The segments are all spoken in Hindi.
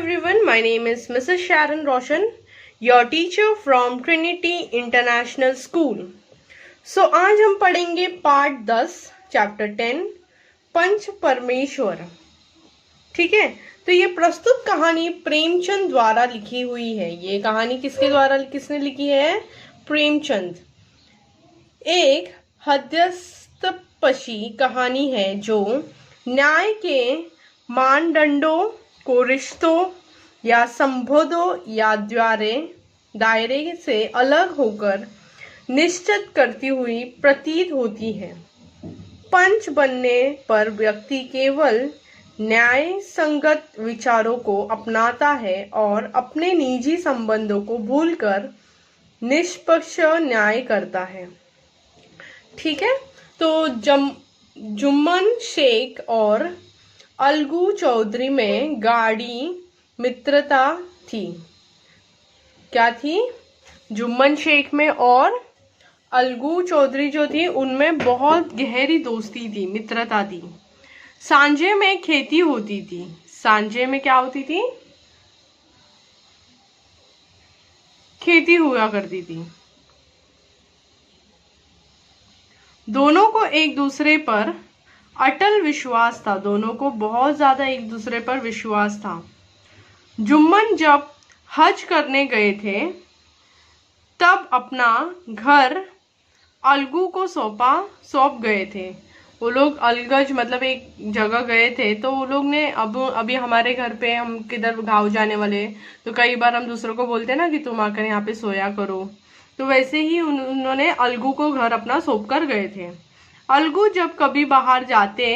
everyone, my name is Mrs. Sharon Roshan, your teacher from Trinity International School. So आज हम पढ़ेंगे पार्ट 10 चैप्टर 10 पंच परमेश्वर। ठीक है, तो ये प्रस्तुत कहानी प्रेमचंद द्वारा लिखी हुई है। ये कहानी किसने लिखी है? प्रेमचंद। एक हृदयस्पर्शी कहानी है जो न्याय के मानदंडों को रिश्तों या संबंधों या दायरे से अलग होकर निश्चित करती हुई प्रतीत होती है। पंच बनने पर व्यक्ति केवल न्याय संगत विचारों को अपनाता है और अपने निजी संबंधों को भूलकर निष्पक्ष न्याय करता है। ठीक है, तो जुम्मन शेख और अलगू चौधरी में गाढ़ी मित्रता थी। क्या थी? जुम्मन शेख में और अलगू चौधरी जो थी उनमें बहुत गहरी दोस्ती थी, मित्रता थी। सांझे में खेती होती थी। सांझे में क्या होती थी? खेती हुआ करती थी। दोनों को एक दूसरे पर अटल विश्वास था। दोनों को बहुत ज्यादा एक दूसरे पर विश्वास था। जुम्मन जब हज करने गए थे तब अपना घर अलगू को सौंप गए थे। वो लोग अलगज मतलब एक जगह गए थे, तो वो लोग ने अभी हमारे घर पे हम किधर गाँव जाने वाले, तो कई बार हम दूसरों को बोलते ना कि तुम आकर यहाँ पे सोया करो, तो वैसे ही उन्होंने अलगू को घर अपना सौंप कर गए थे। अलगू जब कभी बाहर जाते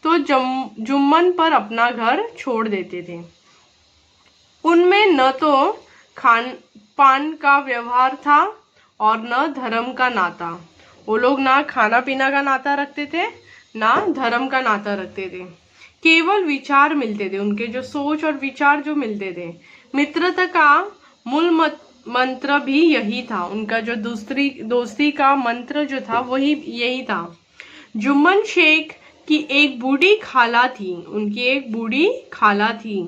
तो जुम्मन पर अपना घर छोड़ देते थे। उनमें न तो खान पान का व्यवहार था और न धर्म का नाता। वो लोग ना खाना पीना का नाता रखते थे, ना धर्म का नाता रखते थे। केवल विचार मिलते थे, उनके जो सोच और विचार जो मिलते थे। मित्रता का मूल मंत्र भी यही था। उनका जो दोस्ती का मंत्र जो था वही यही था। जुम्मन शेख की एक बूढ़ी खाला थी। उनकी एक बूढ़ी खाला थी।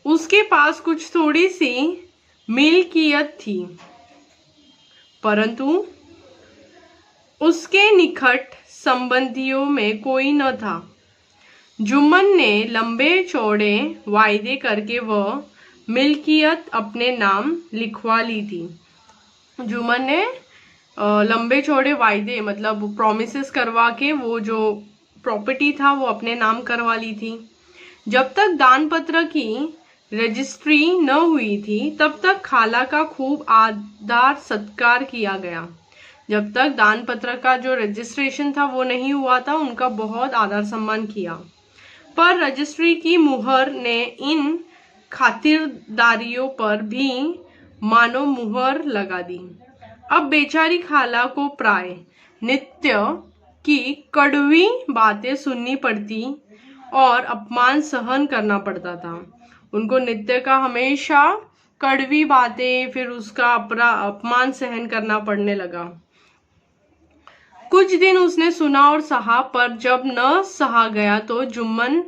उसके पास कुछ थोड़ी सी मिल्कियत थी, परंतु उसके निकट संबंधियों में कोई न था। जुम्मन ने लंबे चौड़े वायदे करके वह मिल्कियत अपने नाम लिखवा ली थी। जुम्मन ने लंबे चौड़े वायदे मतलब प्रॉमिसेस करवा के वो जो प्रॉपर्टी था वो अपने नाम करवा ली थी। जब तक दान पत्र की रजिस्ट्री न हुई थी तब तक खाला का खूब आदर सत्कार किया गया। जब तक दान पत्र का जो रजिस्ट्रेशन था वो नहीं हुआ था, उनका बहुत आदर सम्मान किया। पर रजिस्ट्री की मुहर ने इन खातिरदारियों पर भी मानो मुहर लगा दी। अब बेचारी खाला को प्राय नित्य की कड़वी बातें सुननी पड़ती और अपमान सहन करना पड़ता था। उनको नित्य का हमेशा कड़वी बातें, फिर उसका अपमान सहन करना पड़ने लगा। कुछ दिन उसने सुना और सहा, पर जब न सहा गया तो जुम्मन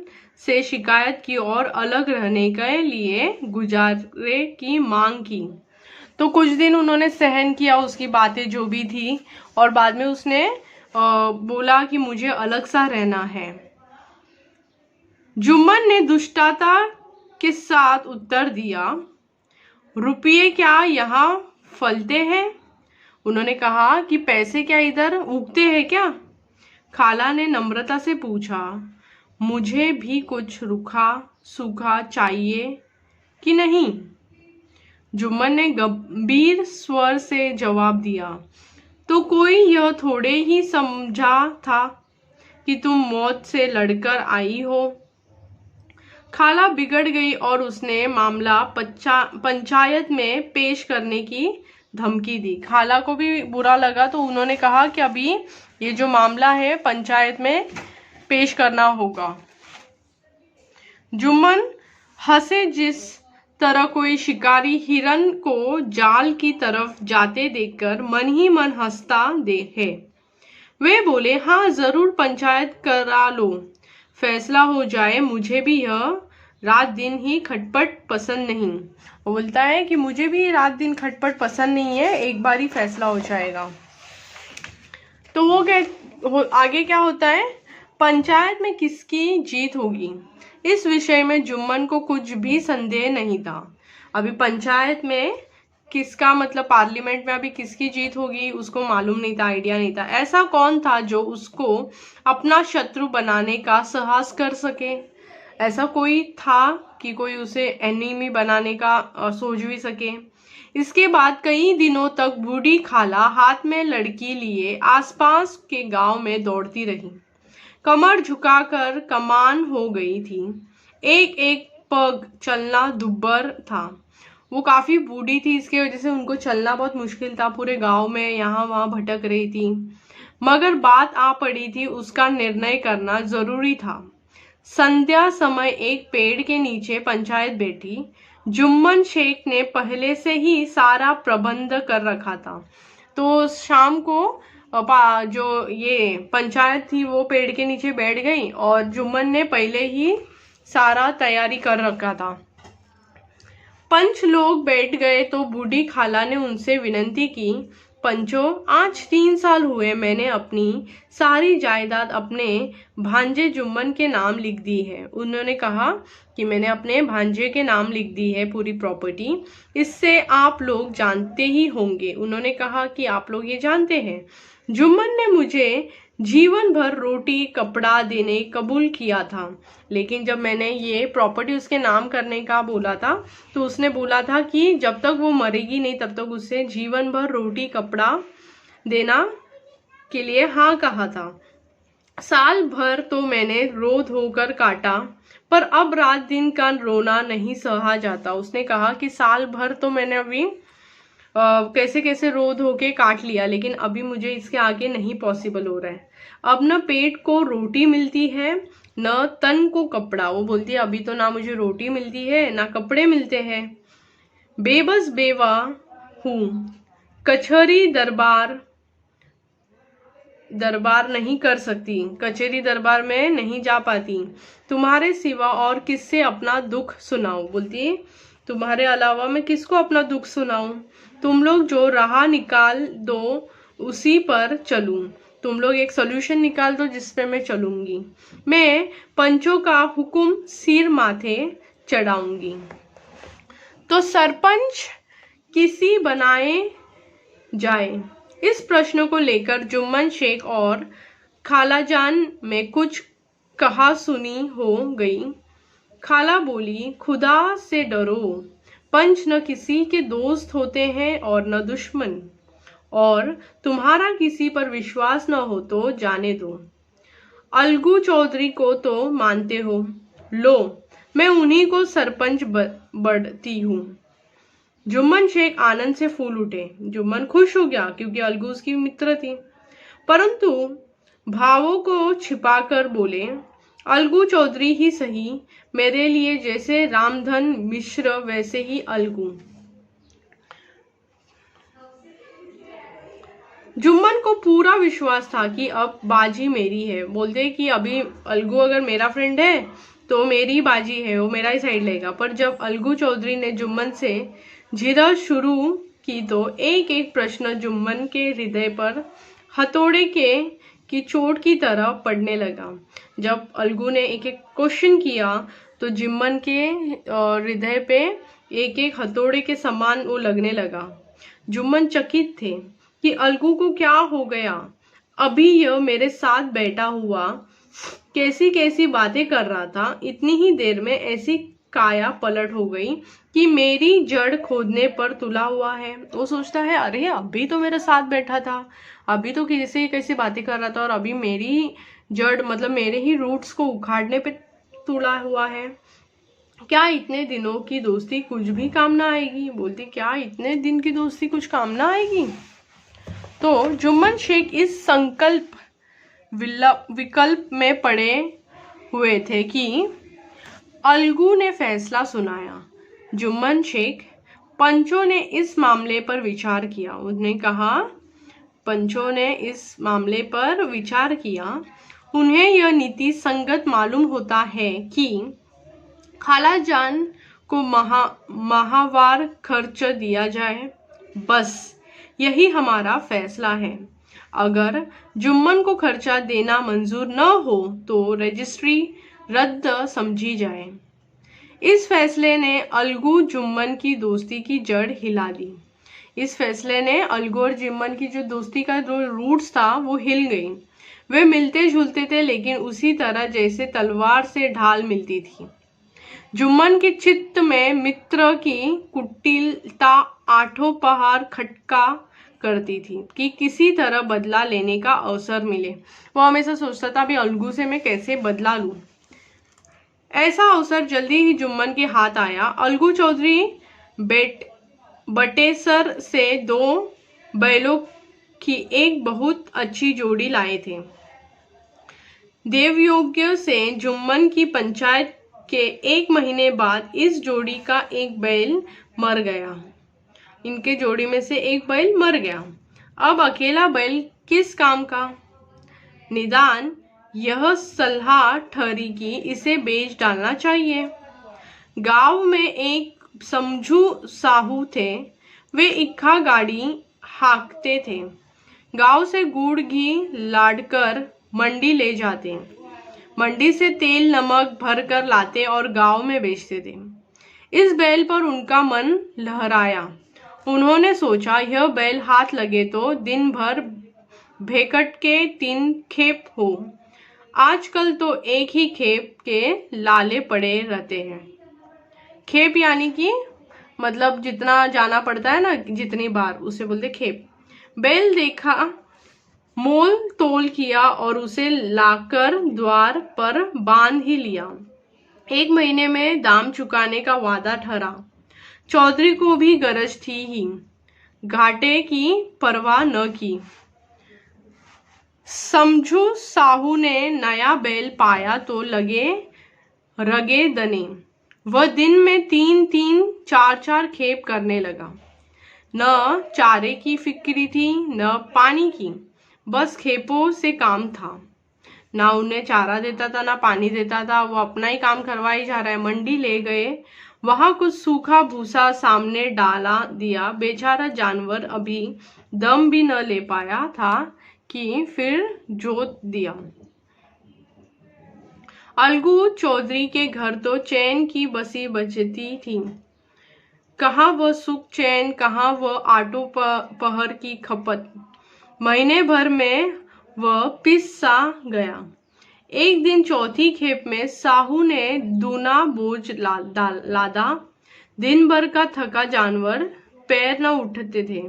से शिकायत की और अलग रहने के लिए गुजारे की मांग की। तो कुछ दिन उन्होंने सहन किया उसकी बातें जो भी थी, और बाद में उसने बोला कि मुझे अलग सा रहना है। जुम्मन ने दुष्टता के साथ उत्तर दिया, रुपये क्या यहाँ फलते हैं? उन्होंने कहा कि पैसे क्या इधर उगते हैं क्या? खाला ने नम्रता से पूछा, मुझे भी कुछ रूखा सूखा चाहिए कि नहीं? जुम्मन ने गंभीर स्वर से जवाब दिया, तो कोई यह थोड़े ही समझा था कि तुम मौत से लड़कर आई हो। खाला बिगड़ गई और उसने मामला पंचायत में पेश करने की धमकी दी। खाला को भी बुरा लगा, तो उन्होंने कहा कि अभी ये जो मामला है पंचायत में पेश करना होगा। जुम्मन हंसे। जिस तरह कोई शिकारी हिरन को जाल की तरफ जाते देखकर मन ही मन हंसता है। वे बोले, हाँ जरूर पंचायत करा लो, फैसला हो जाए। मुझे भी यह रात दिन ही खटपट पसंद नहीं। वो बोलता है कि मुझे भी रात दिन खटपट पसंद नहीं है, एक बार ही फैसला हो जाएगा। तो आगे क्या होता है, पंचायत में किसकी जीत होगी, इस विषय में जुम्मन को कुछ भी संदेह नहीं था। अभी पंचायत में किसका मतलब पार्लियामेंट में अभी किसकी जीत होगी उसको मालूम नहीं था, आइडिया नहीं था। ऐसा कौन था जो उसको अपना शत्रु बनाने का साहस कर सके। ऐसा कोई था कि कोई उसे एनिमी बनाने का सोच भी सके। इसके बाद कई दिनों तक बूढ़ी खाला हाथ में लड़की लिए आसपास के गांव में दौड़ती रही। कमर झुकाकर कमान हो गई थी, एक एक पग चलना दुब्बर था। वो काफी बूढ़ी थी, इसकी वजह से उनको चलना बहुत मुश्किल था, पूरे गांव में यहाँ वहां भटक रही थी। मगर बात आ पड़ी थी, उसका निर्णय करना जरूरी था। संध्या समय एक पेड़ के नीचे पंचायत बैठी। जुम्मन शेख ने पहले से ही सारा प्रबंध कर रखा था। तो शाम को जो ये पंचायत थी वो पेड़ के नीचे बैठ गई और जुम्मन ने पहले ही सारा तैयारी कर रखा था। पंच लोग बैठ गए तो बूढ़ी खाला ने उनसे विनती की, पंचो, आज 3 साल हुए मैंने अपनी सारी जायदाद अपने भांजे जुम्मन के नाम लिख दी है। उन्होंने कहा कि मैंने अपने भांजे के नाम लिख दी है पूरी प्रॉपर्टी, इससे आप लोग जानते ही होंगे। उन्होंने कहा कि आप लोग ये जानते हैं। जुम्मन ने मुझे जीवन भर रोटी कपड़ा देने कबूल किया था, लेकिन जब मैंने ये प्रॉपर्टी उसके नाम करने का बोला था तो उसने बोला था कि जब तक वो मरेगी नहीं तब तक उसे जीवन भर रोटी कपड़ा देना के लिए हाँ कहा था। साल भर तो मैंने रो धोकर काटा, पर अब रात दिन का रोना नहीं सहा जाता। उसने कहा कि साल भर तो मैंने अभी कैसे कैसे रो धो के काट लिया, लेकिन अभी मुझे इसके आगे नहीं पॉसिबल हो रहा है। अब न पेट को रोटी मिलती है न तन को कपड़ा। वो बोलती है अभी तो ना मुझे रोटी मिलती है ना कपड़े मिलते हैं। बेबस बेवा हूँ, कचहरी दरबार नहीं कर सकती, कचहरी दरबार में नहीं जा पाती, तुम्हारे सिवा और किससे अपना दुख सुनाऊं। बोलती है तुम्हारे अलावा मैं किसको अपना दुख सुनाऊं। तुम लोग जो राह निकाल दो उसी पर चलूं। तुम लोग एक सोल्यूशन निकाल दो जिस पे मैं चलूंगी। मैं पंचों का हुक्म सिर माथे चढ़ाऊंगी। तो सरपंच किसी बनाए जाए, इस प्रश्न को लेकर जुम्मन शेख और खालाजान में कुछ कहा सुनी हो गई। खाला बोली, खुदा से डरो, पंच न किसी के दोस्त होते हैं और न दुश्मन, और तुम्हारा किसी पर विश्वास न हो तो जाने दो। अलगू चौधरी को तो मानते हो, लो मैं उन्हीं को सरपंच बढ़ती हूँ। जुम्मन शेख आनंद से फूल उठे। जुम्मन खुश हो गया क्योंकि अलगू उसकी मित्र थी, परंतु भावों को छिपाकर बोले, अलगू चौधरी ही सही, मेरे लिए जैसे रामधन मिश्र वैसे ही अलगू। जुम्मन को पूरा विश्वास था कि अब बाजी मेरी है। बोलते कि अभी अलगू अगर मेरा फ्रेंड है तो मेरी बाजी है, वो मेरा ही साइड लेगा। पर जब अलगू चौधरी ने जुम्मन से झिरा शुरू की तो एक एक प्रश्न जुम्मन के हृदय पर हथौड़े की चोट की तरह पड़ने लगा। जब अलगू ने एक एक क्वेश्चन किया तो जुम्मन के हृदय पे एक एक हथौड़े के समान वो लगने लगा। जुम्मन चकित थे कि अलगू को क्या हो गया। अभी यह मेरे साथ बैठा हुआ कैसी कैसी बातें कर रहा था, इतनी ही देर में ऐसी काया पलट हो गई कि मेरी जड़ खोदने पर तुला हुआ है। वो सोचता है अरे अभी तो मेरे साथ बैठा था, अभी तो कैसे कैसी बातें कर रहा था, और अभी मेरी जड़ मतलब मेरे ही रूट्स को उखाड़ने पे तुला हुआ है। क्या इतने दिनों की दोस्ती कुछ भी काम ना आएगी। बोलती क्या इतने दिन की दोस्ती कुछ काम ना आएगी। तो जुम्मन शेख इस संकल्प विकल्प में पड़े हुए थे कि अलगू ने फैसला सुनाया। जुम्मन शेख, पंचों ने इस मामले पर विचार किया। उन्होंने कहा पंचों ने इस मामले पर विचार किया। उन्हें यह नीति संगत मालूम होता है कि खाला जान को माहवार खर्च दिया जाए, बस यही हमारा फैसला है। अगर जुम्मन को खर्चा देना मंजूर न हो तो रजिस्ट्री रद्द समझी जाए। इस फैसले ने अलगू जुम्मन की दोस्ती की जड़ हिला दी। इस फैसले ने अलगू और जुम्मन की जो दोस्ती का जो रूट्स था वो हिल गई। वे मिलते जुलते थे, लेकिन उसी तरह जैसे तलवार से ढाल मिलती थी। जुम्मन के चित्त में मित्र की कुटिलता आठों पहाड़ खटका करती थी कि किसी तरह बदला लेने का अवसर मिले। वो हमेशा सोचता था अभी अलगू से मैं कैसे बदला लूं। ऐसा अवसर जल्दी ही जुम्मन के हाथ आया। अलगू चौधरी बटेसर से 2 बैलों की एक बहुत अच्छी जोड़ी लाए थे। देवयोग्य से जुम्मन की पंचायत के 1 महीने बाद इस जोड़ी का एक बैल मर गया। इनके जोड़ी में से एक बैल मर गया। अब अकेला बैल किस काम का? निदान यह सलाह ठहरी कि इसे बेच डालना चाहिए। गांव में एक समझू साहू थे। वे इक्का गाड़ी हाँकते थे। गांव से गुड़ घी लादकर मंडी ले जाते, मंडी से तेल नमक भर कर लाते और गांव में बेचते थे। इस बैल पर उनका मन लहराया। उन्होंने सोचा यह बैल हाथ लगे तो दिन भर भेकट के 3 खेप हो। आजकल तो एक ही खेप के लाले पड़े रहते हैं। खेप यानी कि मतलब जितना जाना पड़ता है ना, जितनी बार, उसे बोलते खेप। बैल देखा, मोल तोल किया और उसे लाकर द्वार पर बांध ही लिया। 1 महीने में दाम चुकाने का वादा ठहरा। चौधरी को भी गरज थी ही, घाटे की परवाह न की। समझू साहू ने नया बैल पाया तो लगे रगे दने। वह दिन में 3-3 4-4 खेप करने लगा। न चारे की फिक्री थी न पानी की, बस खेपों से काम था। ना उन्हें चारा देता था ना पानी देता था, वो अपना ही काम करवाई जा रहा है। मंडी ले गए, वहां कुछ सूखा भूसा सामने डाला दिया। बेचारा जानवर अभी दम भी न ले पाया था कि फिर जोत दिया। अलगू चौधरी के घर तो चैन की बसी बजती थी। कहाँ वह सुख चैन, कहाँ वह आटो पहर की खपत। महीने भर में वह पिस सा गया। एक दिन चौथी खेप में साहू ने दूना बोझ लादा। दिन भर का थका जानवर पैर न उठते थे।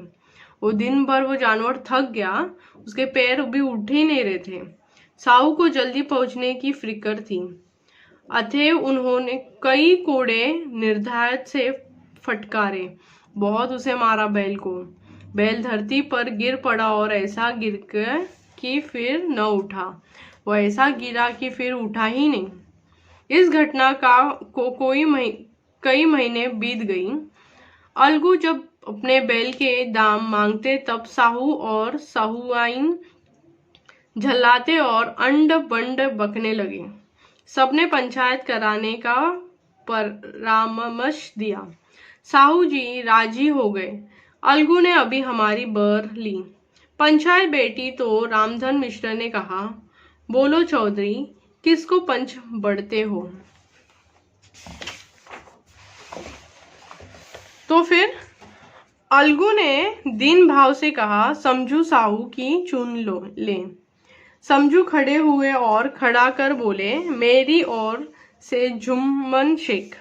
वो दिन भर वो जानवर थक गया, उसके पैर भी उठ ही नहीं रहे थे। साहू को जल्दी पहुंचने की फिक्र थी। अतएव उन्होंने कई कोड़े निर्धारित से फटकारे। बहुत उसे मारा बैल को। बैल धरती पर गिर पड़ा और ऐसा गिर कि फिर न उठा। वो ऐसा गिरा कि फिर उठा ही नहीं। इस घटना को कई महीने बीत गई। अलगू जब अपने बैल के दाम मांगते तब साहू और साहूआइन झल्लाते और अंड बंड बकने लगे। सबने पंचायत कराने का परामर्श दिया। साहू जी राजी हो गए। अलगू ने अभी हमारी बर ली। पंचायत बेटी तो रामधन मिश्र ने कहा, बोलो चौधरी, किसको पंच बढ़ते हो? तो फिर अलगू ने दीन भाव से कहा, समझू साहू की चुन ले। समझू खड़े हुए और खड़ा कर बोले, मेरी ओर से जुम्मन शेख।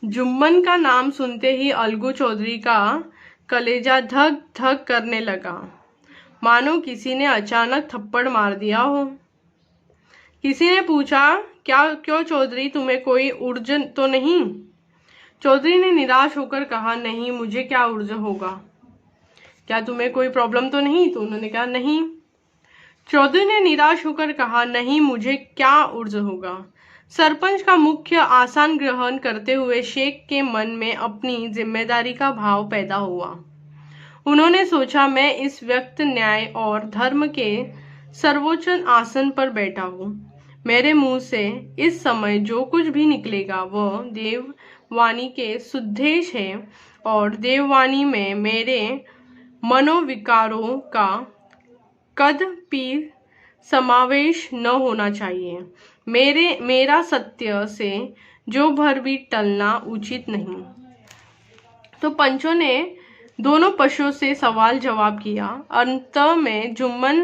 जुम्मन का नाम सुनते ही अलगू चौधरी का कलेजा धक धक करने लगा, मानो किसी ने अचानक थप्पड़ मार दिया हो। किसी ने पूछा, क्यों चौधरी, तुम्हें कोई उर्ज तो नहीं? चौधरी ने निराश होकर कहा, नहीं, मुझे क्या उर्ज होगा। क्या तुम्हें कोई प्रॉब्लम तो नहीं? तो उन्होंने कहा, नहीं। चौधरी ने निराश होकर कहा, नहीं, मुझे क्या उर्ज होगा। सरपंच का मुख्य आसन ग्रहण करते हुए शेख के मन में अपनी जिम्मेदारी का भाव पैदा हुआ। उन्होंने सोचा, मैं इस व्यक्त न्याय और धर्म के सर्वोच्च आसन पर बैठा हूँ। मेरे मुंह से इस समय जो कुछ भी निकलेगा वह देववाणी के सुद्देश है और देववाणी में मेरे मनोविकारों का कदापि समावेश न होना चाहिए। मेरा सत्य से जो भर भी टलना उचित नहीं। तो पंचों ने दोनों पशुओं से सवाल जवाब किया। अंत में जुम्मन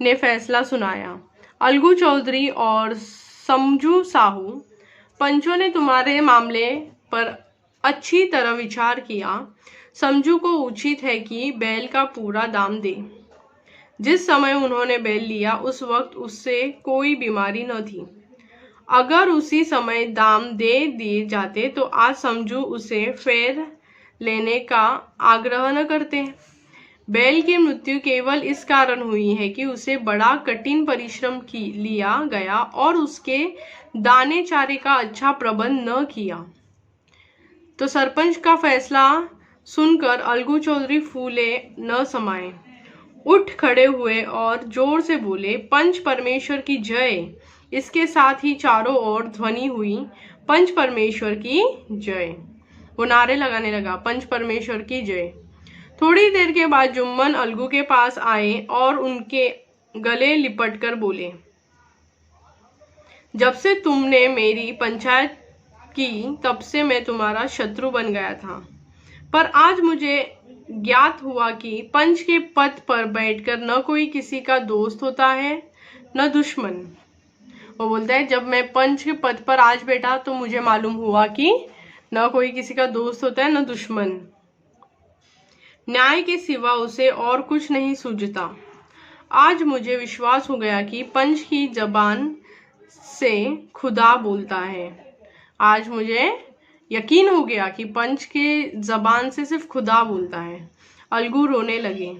ने फैसला सुनाया। अलगू चौधरी और समझू साहू, पंचों ने तुम्हारे मामले पर अच्छी तरह विचार किया। समझू को उचित है कि बैल का पूरा दाम दे। जिस समय उन्होंने बैल लिया उस वक्त उससे कोई बीमारी न थी। अगर उसी समय दाम दे दिए जाते तो आज समझू उसे फेर लेने का आग्रह न करते। बैल की मृत्यु केवल इस कारण हुई है कि उसे बड़ा कठिन परिश्रम लिया गया और उसके दाने चारे का अच्छा प्रबंध न किया। तो सरपंच का फैसला सुनकर अलगू चौधरी फूले न समाये, उठ खड़े हुए और जोर से बोले, पंच परमेश्वर की जय। इसके साथ ही चारों ओर ध्वनि हुई, पंच परमेश्वर की जय। वो नारे लगाने लगा, पंच परमेश्वर की जय। थोड़ी देर के बाद जुम्मन अलगू के पास आए और उनके गले लिपट कर बोले, जब से तुमने मेरी पंचायत की तब से मैं तुम्हारा शत्रु बन गया था, पर आज मुझे ज्ञात हुआ कि पंच के पद पर बैठकर न कोई किसी का दोस्त होता है न दुश्मन। वो बोलता है, जब मैं पंच के पद पर आज बैठा तो मुझे मालूम हुआ कि न कोई किसी का दोस्त होता है न दुश्मन। न्याय के सिवा उसे और कुछ नहीं सूझता। आज मुझे विश्वास हो गया कि पंच की जबान से खुदा बोलता है। आज मुझे यकीन हो गया कि पंच के जबान से सिर्फ खुदा बोलता है। अलगू रोने लगे।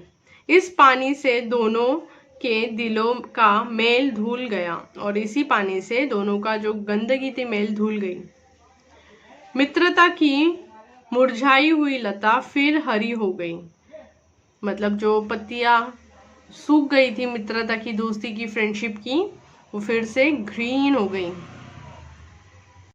इस पानी से दोनों के दिलों का मेल धुल गया और इसी पानी से दोनों का जो गंदगी थी मेल धुल गई। मित्रता की मुरझाई हुई लता फिर हरी हो गई। मतलब जो पत्तियां सूख गई थी मित्रता की, दोस्ती की, फ्रेंडशिप की, वो फिर से ग्रीन हो गई।